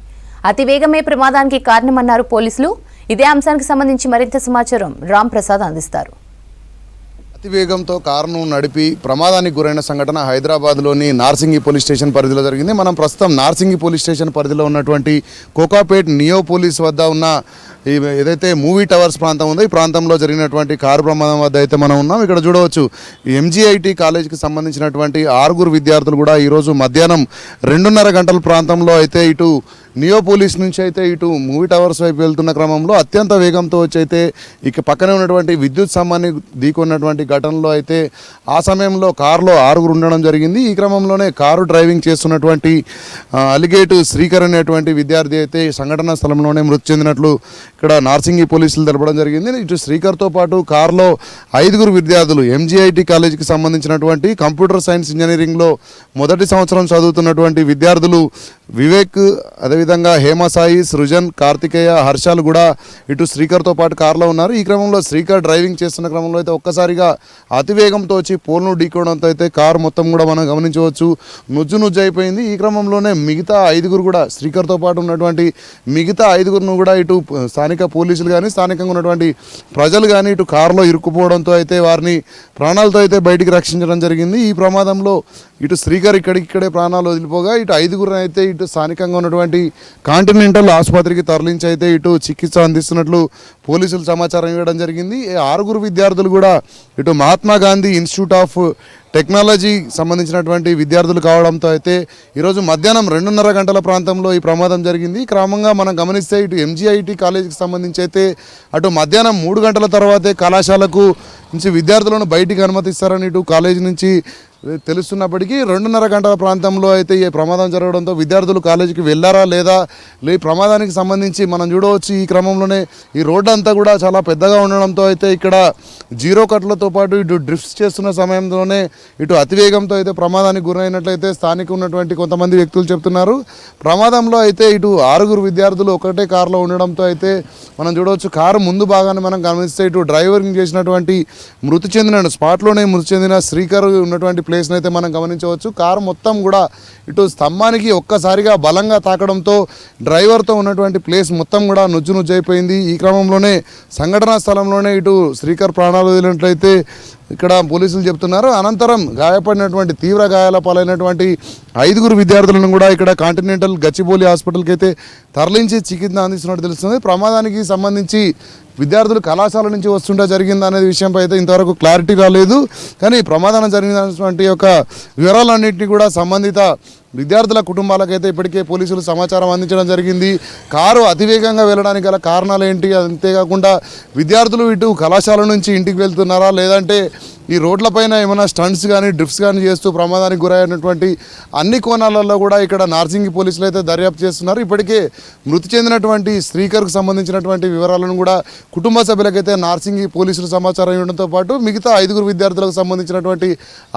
అతివేగమే ప్రమాదానికి కారణమన్నారు పోలీసులు. ఇదే అంశానికి సంబంధించి మరింత సమాచారం రామ్ ప్రసాద్ అందిస్తారు. అతివేగంతో కారును నడిపి ప్రమాదానికి గురైన సంఘటన హైదరాబాద్లోని నార్సింగి పోలీస్ స్టేషన్ పరిధిలో జరిగింది. మనం ప్రస్తుతం నార్సింగి పోలీస్ స్టేషన్ పరిధిలో ఉన్నటువంటి కోకాపేట్ నియో పోలీస్ వద్ద ఉన్న ఏదైతే మూవీ టవర్స్ ప్రాంతం ఉందో ఈ ప్రాంతంలో జరిగినటువంటి కారు ప్రమాదం వద్ద అయితే మనం ఉన్నాం. ఇక్కడ చూడవచ్చు ఎంజీఐటీ కాలేజీకి సంబంధించినటువంటి 6 విద్యార్థులు కూడా ఈరోజు మధ్యాహ్నం 2:30 గంటల ప్రాంతంలో అయితే ఇటు నియో పోలీస్ నుంచి అయితే ఇటు మూవీ టవర్స్ వైపు వెళ్తున్న క్రమంలో అత్యంత వేగంతో వచ్చి అయితే ఇక పక్కనే ఉన్నటువంటి విద్యుత్ స్తంభాన్ని ఢీకొన్నటువంటి ఘటనలో అయితే ఆ సమయంలో కారులో 6 ఉండడం జరిగింది. ఈ క్రమంలోనే కారు డ్రైవింగ్ చేస్తున్నటువంటి అలిగేటు శ్రీకర్ అనేటువంటి విద్యార్థి అయితే సంఘటనా స్థలంలోనే మృతి చెందినట్లు ఇక్కడ నార్సింగి పోలీసులు తెలపడం జరిగింది. ఇటు శ్రీకర్తో పాటు కారులో 5 విద్యార్థులు MGIT కాలేజీకి సంబంధించినటువంటి కంప్యూటర్ సైన్స్ ఇంజనీరింగ్లో మొదటి సంవత్సరం చదువుతున్నటువంటి విద్యార్థులు వివేక్, అదేవిధంగా హేమసాయి, సృజన్, కార్తికేయ, హర్షాలు కూడా ఇటు శ్రీకర్తో పాటు కారులో ఉన్నారు. ఈ క్రమంలో శ్రీకర్ డ్రైవింగ్ చేస్తున్న క్రమంలో అయితే ఒక్కసారిగా అతివేగంతో వచ్చి పోల్ను ఢీకోవడంతో అయితే కారు మొత్తం కూడా మనం గమనించవచ్చు నుజ్జు అయిపోయింది. ఈ క్రమంలోనే మిగతా 5 కూడా శ్రీకర్తో పాటు ఉన్నటువంటి మిగతా 5 కూడా ఇటు స్థానిక పోలీసులు కానీ స్థానికంగా ఉన్నటువంటి ప్రజలు కానీ ఇటు కారులో ఇరుక్కుపోవడంతో అయితే వారిని ప్రాణాలతో అయితే బయటికి రక్షించడం జరిగింది. ఈ ప్రమాదంలో ఇటు శ్రీకర్ ఇక్కడే ప్రాణాలు వదిలిపోగా ఇటు 5 అయితే ఇటు స్థానికంగా ఉన్నటువంటి కాంటినెంటల్ ఆసుపత్రికి తరలించి అయితే ఇటు చికిత్స అందిస్తున్నట్లు పోలీసులు సమాచారం ఇవ్వడం జరిగింది. 6 విద్యార్థులు కూడా ఇటు Mahatma Gandhi institute of technology సంబంధించినటువంటి విద్యార్థులు కావడంతో అయితే ఈరోజు మధ్యాహ్నం 2:30 గంటల ప్రాంతంలో ఈ ప్రమాదం జరిగింది. క్రమంగా మనం గమనిస్తే ఇటు MGIT కాలేజీకి సంబంధించి అయితే అటు మధ్యాహ్నం 3 గంటల తర్వాతే కళాశాలకు నుంచి విద్యార్థులను బయటికి అనుమతిస్తారని ఇటు కాలేజీ నుంచి తెలుస్తున్నప్పటికీ 2:30 గంటల ప్రాంతంలో అయితే ఈ ప్రమాదం జరగడంతో విద్యార్థులు కాలేజీకి వెళ్ళారా లేదా ఈ ప్రమాదానికి సంబంధించి మనం చూడవచ్చు. ఈ క్రమంలోనే ఈ రోడ్డు అంతా కూడా చాలా పెద్దగా ఉండడంతో అయితే ఇక్కడ 0 కట్లతో పాటు ఇటు డ్రిఫ్ట్స్ చేస్తున్న సమయంలోనే ఇటు అతివేగంతో అయితే ప్రమాదానికి గురైనట్లయితే స్థానిక ఉన్నటువంటి కొంతమంది వ్యక్తులు చెప్తున్నారు. ప్రమాదంలో అయితే ఇటు 6 విద్యార్థులు ఒకటే కారులో ఉండడంతో అయితే మనం చూడవచ్చు కారు ముందు భాగాన్ని మనం గమనిస్తే ఇటు డ్రైవింగ్ చేసినటువంటి స్పాట్లోనే మృతి చెందిన శ్రీకర్ ఉన్నటువంటి ప్లేస్ని అయితే మనం గమనించవచ్చు. కారు మొత్తం కూడా ఇటు స్తంభానికి ఒక్కసారిగా బలంగా తాకడంతో డ్రైవర్తో ఉన్నటువంటి ప్లేస్ మొత్తం కూడా నుజ్జు అయిపోయింది. ఈ క్రమంలోనే సంఘటనా స్థలంలోనే ఇటు శ్రీకర్ ప్రాణాలు వదిలినట్లయితే ఇక్కడ పోలీసులు చెప్తున్నారు. అనంతరం గాయపడినటువంటి తీవ్ర గాయాల పాలైనటువంటి 5 విద్యార్థులను కూడా ఇక్కడ కాంటినెంటల్ గచ్చిబౌలి హాస్పిటల్కి అయితే తరలించి చికిత్స అందిస్తున్నట్టు తెలుస్తుంది. ప్రమాదానికి సంబంధించి విద్యార్థులు కళాశాల నుంచి వస్తుంటే జరిగిందా అనే విషయంపై అయితే ఇంతవరకు క్లారిటీ రాలేదు. కానీ ప్రమాదం జరిగినటువంటి యొక్క వివరాలన్నింటినీ కూడా సంబంధిత విద్యార్థుల కుటుంబాలకైతే ఇప్పటికే పోలీసులు సమాచారం అందించడం జరిగింది. కారు అతివేగంగా వెళ్ళడానికి గల కారణాలు ఏంటి, అంతేకాకుండా విద్యార్థులు ఇటు కళాశాల నుంచి ఇంటికి వెళ్తున్నారా లేదంటే ఈ రోడ్లపైన ఏమైనా స్టంట్స్ కానీ డ్రిఫ్ట్స్ కానీ చేస్తూ ప్రమాదానికి గురైనటువంటి అన్ని కోణాలలో కూడా ఇక్కడ నార్సింగి పోలీసులు అయితే దర్యాప్తు చేస్తున్నారు. ఇప్పటికే మృతి చెందినటువంటి శ్రీకర్కు సంబంధించినటువంటి వివరాలను కూడా కుటుంబ సభ్యులకైతే నార్సింగి పోలీసులు సమాచారం ఇవ్వడంతో పాటు మిగతా 5 విద్యార్థులకు సంబంధించినటువంటి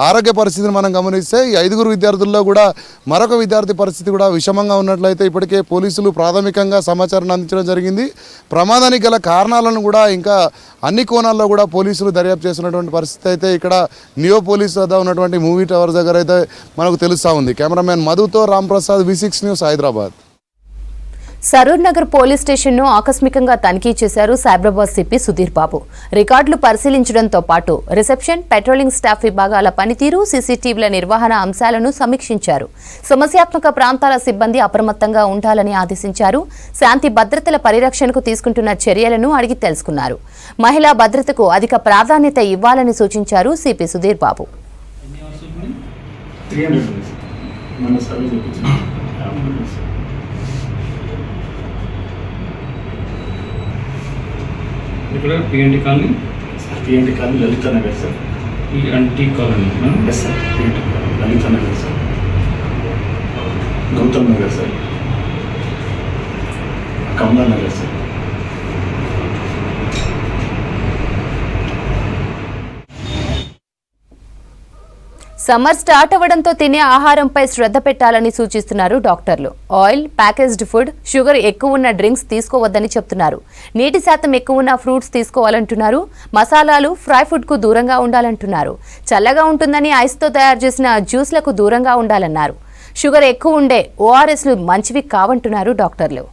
ఆరోగ్య పరిస్థితిని మనం గమనిస్తే ఈ 5 విద్యార్థుల్లో కూడా మరొక విద్యార్థి పరిస్థితి కూడా విషమంగా ఉన్నట్లయితే ఇప్పటికే పోలీసులు ప్రాథమికంగా సమాచారాన్ని అందించడం జరిగింది. ప్రమాదానికి గల కారణాలను కూడా ఇంకా అన్ని కోణాల్లో కూడా పోలీసులు దర్యాప్తు చేస్తున్నటువంటి పరిస్థితి అయితే ఇక్కడ నియో పోలీస్ వద్ద ఉన్నటువంటి మూవీ టవర్ దగ్గర అయితే మనకు తెలుస్తూ ఉంది. కెమెరామెన్ మధుతో Ramprasad, V6 news, Hyderabad. Saroor Nagar police స్టేషన్ను ఆకస్మికంగా తనిఖీ చేశారు సైబరాబాద్ సిపి సుధీర్ బాబు. రికార్డులు పరిశీలించడంతో పాటు రిసెప్షన్, పెట్రోలింగ్ స్టాఫ్ విభాగాల పనితీరు, సీసీటీవీల నిర్వహణ అంశాలను సమీక్షించారు. సమస్యాత్మక ప్రాంతాల సిబ్బంది అప్రమత్తంగా ఉండాలని ఆదేశించారు. శాంతి భద్రతల పరిరక్షణకు తీసుకుంటున్న చర్యలను అడిగి తెలుసుకున్నారు. మహిళా భద్రతకు అధిక ప్రాధాన్యత ఇవ్వాలని సూచించారు సిపి సుధీర్ బాబు. ఇక్కడ PNT colony Lalitha Nagar sir. PNT colony yes sir. PNT colony Lalitha Nagar sir. Gautam Nagar sir. Kamala Nagar sir. Summer start అవ్వడంతో తినే ఆహారంపై శ్రద్ధ పెట్టాలని సూచిస్తున్నారు డాక్టర్లు. ఆయిల్, ప్యాకేజ్డ్ ఫుడ్, షుగర్ ఎక్కువ ఉన్న డ్రింక్స్ తీసుకోవద్దని చెప్తున్నారు. నీటి శాతం ఎక్కువ ఉన్న ఫ్రూట్స్ తీసుకోవాలంటున్నారు. మసాలాలు, ఫ్రై ఫుడ్కు దూరంగా ఉండాలంటున్నారు. చల్లగా ఉంటుందని ఐస్తో తయారు చేసిన జ్యూస్లకు దూరంగా ఉండాలన్నారు. షుగర్ ఎక్కువ ఉండే ORSలు మంచివి కావంటున్నారు డాక్టర్లు.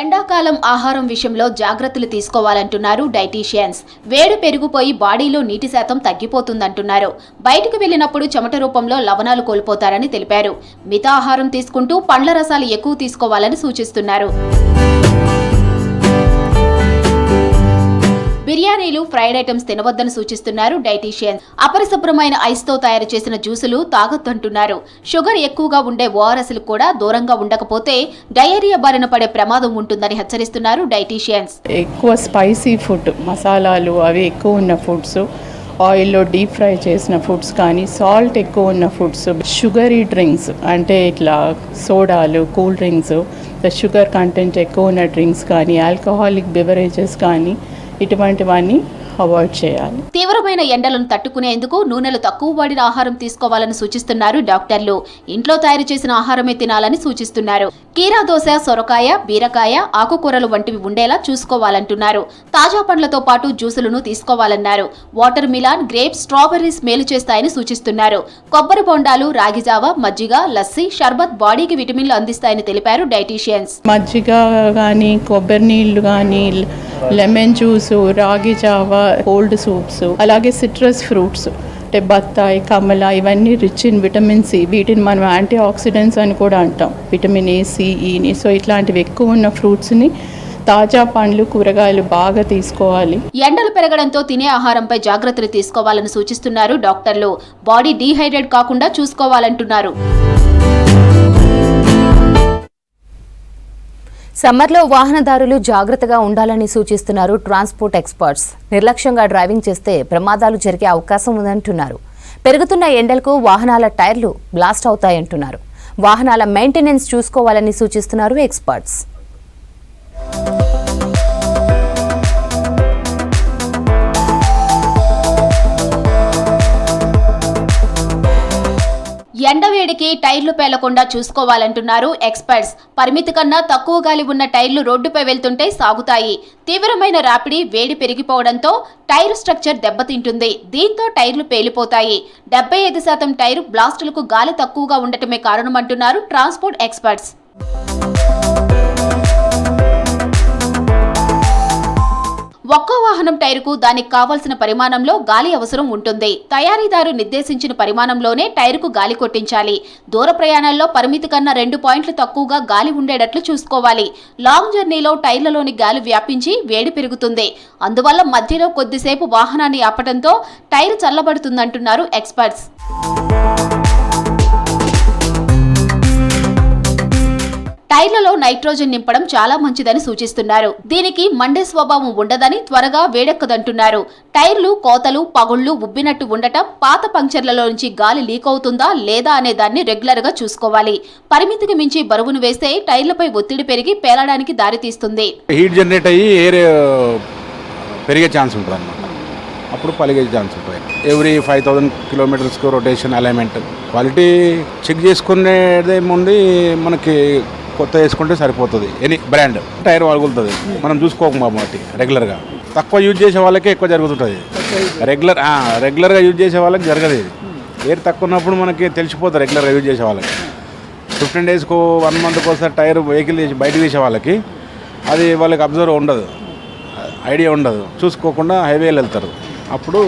ఎండాకాలం ఆహారం విషయంలో జాగ్రత్తలు తీసుకోవాలంటున్నారు డైటీషియన్స్. వేడి పెరిగిపోయి బాడీలో నీటి శాతం తగ్గిపోతుందంటున్నారు. బయటకు వెళ్లినప్పుడు చెమట రూపంలో లవణాలు కోల్పోతారని తెలిపారు. మితాహారం తీసుకుంటూ పండ్ల రసాలు ఎక్కువ తీసుకోవాలని సూచిస్తున్నారు. బిర్యానీలు, ఫ్రైడ్ ఐటమ్స్ తినవద్దని సూచిస్తున్నారు డైటీషియన్స్. అపరిశుభ్రమైన ఐస్తో తయారు చేసిన జ్యూసులు తాగొద్దంటున్నారు. షుగర్ ఎక్కువగా ఉండే ఓఆర్ఎస్లు కూడా దూరంగా ఉండకపోతే డయేరియా బారిన పడే ప్రమాదం ఉంటుందని హెచ్చరిస్తున్నారు డైటీషియన్స్. ఎక్కువ స్పైసీ ఫుడ్, మసాలాలు అవి ఎక్కువ ఉన్న ఫుడ్స్, ఆయిల్లో డీప్ ఫ్రై చేసిన ఫుడ్స్ కానీ, సాల్ట్ ఎక్కువ ఉన్న ఫుడ్స్, షుగరీ డ్రింక్స్ అంటే ఇట్లా సోడాలు, కూల్ డ్రింక్స్, షుగర్ కంటెంట్ ఎక్కువ ఉన్న డ్రింక్స్ కానీ, ఆల్కహాలిక్ బెవరేజెస్ కానీ ఇటువంటివన్నీ అవాయిడ్ చేయాలి. తీవ్రమైన ఎండలను తట్టుకునేందుకు నూనెలు తక్కువ వాడిన ఆహారం తీసుకోవాలని సూచిస్తున్నారు డాక్టర్లు. ఇంట్లో తయారు చేసిన ఆహారమే తినాలని సూచిస్తున్నారు. కీరా దోస, సొరకాయ, బీరకాయ, ఆకుకూరలు వంటివి ఉండేలా చూసుకోవాలంటున్నారు. తాజా పండ్లతో పాటు జ్యూసులను తీసుకోవాలన్నారు. వాటర్ మిలాన్, గ్రేప్స్, స్ట్రాబెర్రీస్ మేలు చేస్తాయని సూచిస్తున్నారు. కొబ్బరి బొండాలు, రాగిజావ, మజ్జిగ, లస్సీ, షర్బత్ బాడీకి విటమిన్లు అందిస్తాయని తెలిపారు డైటీషియన్స్. మజ్జిగ కానీ, కొబ్బరి నీళ్లు కానీ, లెమన్ జ్యూస్, రాగి జావ, కోల్డ్ సూప్స్, అలాగే సిట్రస్ ఫ్రూట్స్ అంటే బత్తాయి, కమల, ఇవన్నీ రిచ్ ఇన్ విటమిన్ సి. వీటిని మనం యాంటీ ఆక్సిడెంట్స్ అని కూడా అంటాం, విటమిన్ ఏ, సి, ఈని. సో ఇట్లాంటివి ఎక్కువ ఉన్న ఫ్రూట్స్ని, తాజా పండ్లు, కూరగాయలు బాగా తీసుకోవాలి. ఎండలు పెరగడంతో తినే ఆహారంపై జాగ్రత్తలు తీసుకోవాలని సూచిస్తున్నారు డాక్టర్లు. బాడీ డీహైడ్రేట్ కాకుండా చూసుకోవాలంటున్నారు. సమ్మర్లో వాహనదారులు జాగ్రత్తగా ఉండాలని సూచిస్తున్నారు ట్రాన్స్పోర్ట్ ఎక్స్పర్ట్స్. నిర్లక్ష్యంగా డ్రైవింగ్ చేస్తే ప్రమాదాలు జరిగే అవకాశం ఉందంటున్నారు. పెరుగుతున్న ఎండలకు వాహనాల టైర్లు బ్లాస్ట్ అవుతాయంటున్నారు. వాహనాల మెయింటెనెన్స్ చూసుకోవాలని సూచిస్తున్నారు ఎక్స్పర్ట్స్. ఎండవేడికి టైర్లు పేలకుండా చూసుకోవాలంటున్నారు ఎక్స్పర్ట్స్. పరిమితి కన్నా తక్కువ గాలి ఉన్న టైర్లు రోడ్డుపై వెళ్తుంటే సాగుతాయి. తీవ్రమైన రాపిడి, వేడి పెరిగిపోవడంతో టైరు స్ట్రక్చర్ దెబ్బతింటుంది. దీంతో టైర్లు పేలిపోతాయి. 75% టైరు బ్లాస్టులకు గాలి తక్కువగా ఉండటమే కారణమంటున్నారు ట్రాన్స్పోర్ట్ ఎక్స్పర్ట్స్. ఒక్కో వాహనం టైరుకు దానికి కావాల్సిన పరిమాణంలో గాలి అవసరం ఉంటుంది. తయారీదారు నిర్దేశించిన పరిమాణంలోనే టైరుకు గాలి కొట్టించాలి. దూర ప్రయాణాల్లో పరిమితి కన్నా 2 పాయింట్లు తక్కువగా గాలి ఉండేటట్లు చూసుకోవాలి. లాంగ్ జర్నీలో టైర్లలోని గాలి వ్యాపించి వేడి పెరుగుతుంది. అందువల్ల మధ్యలో కొద్దిసేపు వాహనాన్ని ఆపడంతో టైరు చల్లబడుతుందంటున్నారు ఎక్స్పర్ట్స్. టైర్లలో నైట్రోజన్ నింపడం చాలా మంచిదని సూచిస్తున్నారు. దీనికి మండే స్వభావం ఉండదని, త్వరగా వేడెక్కదంటున్నారు. టైర్లు కోతలు, పగుళ్లు, ఉబ్బినట్టు ఉండటం, పాత పంక్చర్లలో నుంచి గాలి లీక్ అవుతుందా లేదా అనే దాన్ని రెగ్యులర్ గా చూసుకోవాలి. పరిమితికి మించి బరువును వేస్తే టైర్లపై ఒత్తిడి పెరిగి పేలడానికి దారితీస్తుంది. హీట్ జనరేట్ అయ్యి ఎయిర్ పెరిగే ఛాన్స్ ఉంటుంది అన్నమాట. అప్పుడు పలిగే ఛాన్స్ ఉంటుంది. ఎవ్రీ 5000 కిలోమీటర్స్కి రొటేషన్, అలైన్మెంట్, క్వాలిటీ చెక్ చేసుకునేదే ముందు మనకి కొత్త వేసుకుంటే సరిపోతుంది. ఎనీ బ్రాండ్ టైర్ పగులుతుంది, మనం చూసుకోకపోతే రెగ్యులర్గా. తక్కువ యూజ్ చేసే వాళ్ళకే ఎక్కువ జరుగుతుంటుంది. రెగ్యులర్గా యూజ్ చేసే వాళ్ళకి జరగదు. ఇది ఎయిర్ తక్కువ ఉన్నప్పుడు మనకి తెలిసిపోతుంది. రెగ్యులర్గా యూజ్ చేసే వాళ్ళకి 15 డేస్కు 1 మంత్కి ఒకసారి టైర్ వెహికల్ చేసి బయటకు తీసే వాళ్ళకి అది వాళ్ళకి అబ్జర్వ్ ఉండదు, ఐడియా ఉండదు. చూసుకోకుండా హైవేలు వెళ్తారు, అప్పుడు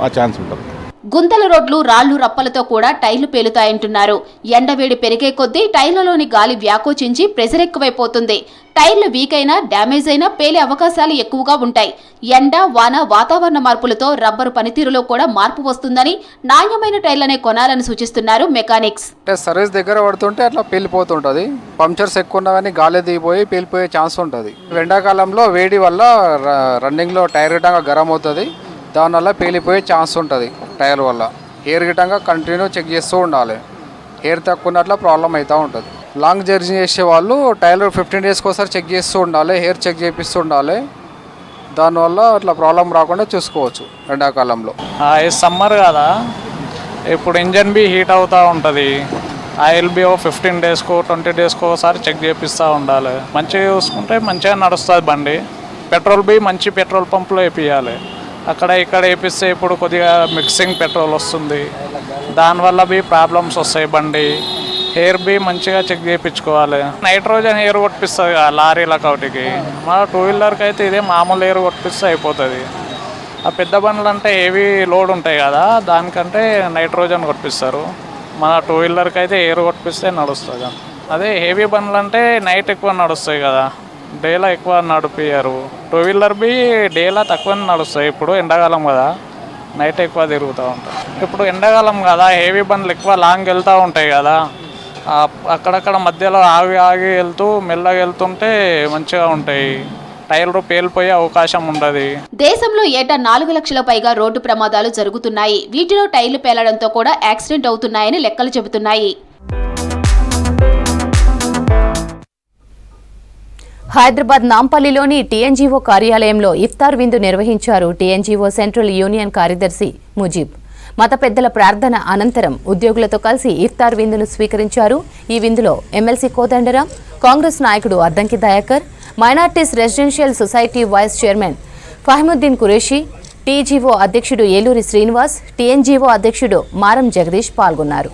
ఆ ఛాన్స్ ఉంటుంది. గుంతల రోడ్లు, రాళ్లు, రప్పలతో కూడా టైర్లు పేలుతాయంటున్నారు. ఎండవేడి పెరిగే కొద్దీ టైర్లలోని గాలి వ్యాకోచించి ప్రెషర్ ఎక్కువైపోతుంది. టైర్లు వీక్ అయినా, డ్యామేజ్ అయినా పేలే అవకాశాలు ఎక్కువగా ఉంటాయి. ఎండ, వాన, వాతావరణ మార్పులతో రబ్బరు పనితీరులో కూడా మార్పు వస్తుందని, నాణ్యమైన టైర్లనే కొనాలని సూచిస్తున్నారు మెకానిక్స్. సర్వీస్ దగ్గర పడుతుంటే అట్లా పేలిపోతుంటుంది. పంక్చర్స్ ఎక్కువ ఉన్నా కానీ గాలి దిగిపోయి పేలిపోయే ఛాన్స్ ఉంటుంది. ఎండాకాలంలో వేడి వల్ల రన్నింగ్లో టైర్ గిట్టంగా గరం అవుతుంది. దానివల్ల పేలిపోయే ఛాన్స్ ఉంటుంది. టైర్ వల్ల ఎయిర్ గిట్టంగా కంటిన్యూ చెక్ చేస్తూ ఉండాలి. ఎయిర్ తక్కువ ఉన్నట్ల ప్రాబ్లం అవుతూ ఉంటుంది. లాంగ్ జర్నీ చేసే వాళ్ళు టైర్ 15 డేస్కి ఒకసారి చెక్ చేస్తూ ఉండాలి, ఎయిర్ చెక్ చేపిస్తూ ఉండాలి. దానివల్ల అట్లా ప్రాబ్లం రాకుండా చూసుకోవచ్చు ఎండాకాలంలో. సమ్మర్ కదా, ఇప్పుడు ఇంజన్ బి హీట్ అవుతూ ఉంటుంది. ఆయిల్ బి 15 డేస్కో 20 డేస్కో ఒకసారి చెక్ చేపిస్తూ ఉండాలి. మంచిగా చూసుకుంటే మంచిగా నడుస్తుంది బండి. పెట్రోల్ బి మంచి పెట్రోల్ పంపులో వేపియాలి. అక్కడ ఇక్కడ వేపిస్తే ఇప్పుడు కొద్దిగా మిక్సింగ్ పెట్రోల్ వస్తుంది, దానివల్ల బి ప్రాబ్లమ్స్ వస్తాయి. బండి ఎయిర్ బి మంచిగా చెక్ చేయించుకోవాలి. నైట్రోజన్ ఎయిర్ కొట్టిస్తుంది లారీలకు ఒకటికి. మా 2 వీలర్కి అయితే ఇదే మామూలు ఎయిర్ కొట్టిస్తే అయిపోతుంది. ఆ పెద్ద బండ్లు అంటే హెవీ లోడ్ ఉంటాయి కదా, దానికంటే నైట్రోజన్ కొట్టిస్తారు. మన 2 వీలర్కి అయితే ఎయిర్ కొట్టిస్తే నడుస్తుంది. అదే హెవీ బండ్లు అంటే నైట్ ఎక్కువ నడుస్తాయి కదా, డేలో ఎక్కువ నడిపియ్యరు. టూ వీలర్ బి డేలో తక్కువ నడుస్తాయి. ఇప్పుడు ఎండాకాలం కదా, నైట్ ఎక్కువ తిరుగుతూ ఉంటాయి. ఇప్పుడు ఎండాకాలం కదా, హెవీ బండ్లు ఎక్కువ లాంగ్ వెళ్తూ ఉంటాయి కదా, అక్కడక్కడ మధ్యలో ఆగి ఆగి వెళ్తూ మెల్లగా వెళ్తుంటే మంచిగా ఉంటాయి. టైర్లు పేలిపోయే అవకాశం ఉండదు. దేశంలో ఏటా 4 లక్షల పైగా రోడ్డు ప్రమాదాలు జరుగుతున్నాయి. వీటిలో టైర్లు పేలడంతో కూడా యాక్సిడెంట్ అవుతున్నాయని లెక్కలు చెబుతున్నాయి. హైదరాబాద్ నాంపల్లిలోని టీఎన్జీఓ కార్యాలయంలో ఇఫ్తార్ విందు నిర్వహించారు టీఎన్జీఓ సెంట్రల్ యూనియన్ కార్యదర్శి ముజీబ్. మత పెద్దల ప్రార్థన అనంతరం ఉద్యోగులతో కలిసి ఇఫ్తార్ విందును స్వీకరించారు. ఈ విందులో ఎమ్మెల్సీ కోదండరాం, కాంగ్రెస్ నాయకుడు Addanki Dayakar, minorities residential society vice chairman Faheemuddin Qureshi, TGO అధ్యక్షుడు ఏలూరి శ్రీనివాస్, టీఎన్జీఓ అధ్యక్షుడు మారం జగదీష్ పాల్గొన్నారు.